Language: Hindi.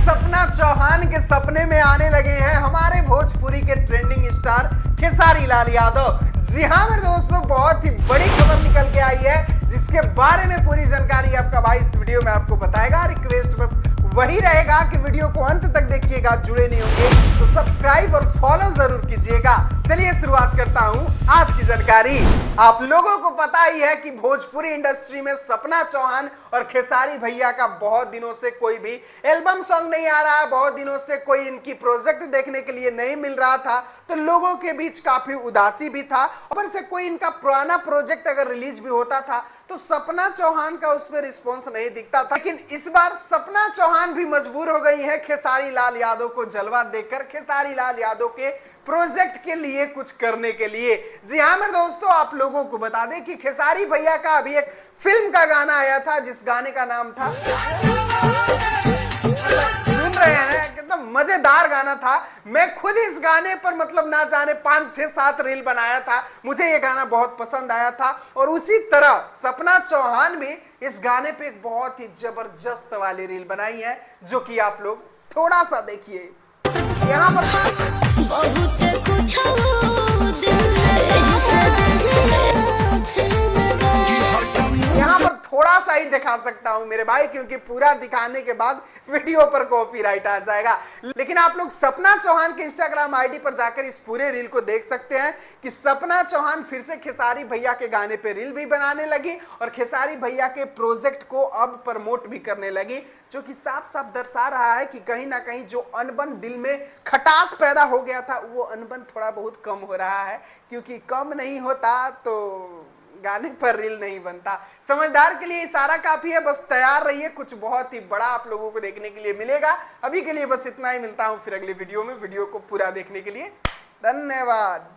सपना चौहान के सपने में आने लगे हैं हमारे भोजपुरी के ट्रेंडिंग स्टार खेसारी लाल यादव। जी हाँ मेरे दोस्तों, बहुत ही बड़ी खबर निकल के आई है जिसके बारे में पूरी जानकारी आपका भाई इस वीडियो में आपको बताएगा। रिक्वेस्ट बस वही रहेगा कि वीडियो को अंत तक देखिएगा, जुड़े नहीं होंगे तो सब्सक्राइब और फॉलो जरूर कीजिएगा। चलिए शुरुआत करता हूं आज की जानकारी। आप लोगों को पता ही है कि भोजपुरी इंडस्ट्री में सपना चौहान और खेसारी भैया का बहुत दिनों से कोई भी एल्बम सॉन्ग नहीं आ रहा है, बहुत दिनों से कोई इनकी प्रोजेक्ट देखने के लिए नहीं मिल रहा था, तो लोगों के बीच काफी उदासी भी था। ऊपर से कोई इनका पुराना प्रोजेक्ट अगर रिलीज भी होता था तो सपना चौहान का उस पर रिस्पॉन्स नहीं दिखता था। लेकिन इस बार सपना चौहान भी मजबूर हो गई है खेसारी लाल यादव को जलवा देकर खेसारी लाल यादव के प्रोजेक्ट के लिए कुछ करने के लिए। जी हाँ मेरे दोस्तों, आप लोगों को बता दें कि खेसारी भैया का अभी एक फिल्म का गाना आया था जिस गाने का नाम था, सुन रहे हैं, एकदम मजेदार गाना था। मैं खुद इस गाने पर मतलब ना जाने 5, 6, 7 रील बनाया था। मुझे ये गाना बहुत पसंद आया था और उसी तरह सपना चौहान भी इस गाने पे एक बहुत ही जबरदस्त वाली रील बनाई है, जो कि आप लोग थोड़ा सा देखिए। यहाँ पर थोड़ा सा ही दिखा सकता हूं मेरे भाई, क्योंकि पूरा दिखाने के बाद वीडियो पर कॉपीराइट आ जाएगा। लेकिन आप लोग सपना चौहान के इंस्टाग्राम आईडी पर जाकर इस पूरे रील को देख सकते हैं कि सपना चौहान फिर से खेसारी भैया के गाने पे रील भी बनाने लगी और खेसारी भैया के प्रोजेक्ट को अब प्रमोट भी करने लगी, जो कि साफ साफ दर्शा रहा है कि कहीं ना कहीं जो अनबन दिल में खटास पैदा हो गया था वो अनबन थोड़ा बहुत कम हो रहा है, क्योंकि कम नहीं होता तो गाने पर रील नहीं बनता। समझदार के लिए इशारा काफी है, बस तैयार रहिए, कुछ बहुत ही बड़ा आप लोगों को देखने के लिए मिलेगा। अभी के लिए बस इतना ही, मिलता हूं फिर अगली वीडियो में। वीडियो को पूरा देखने के लिए धन्यवाद।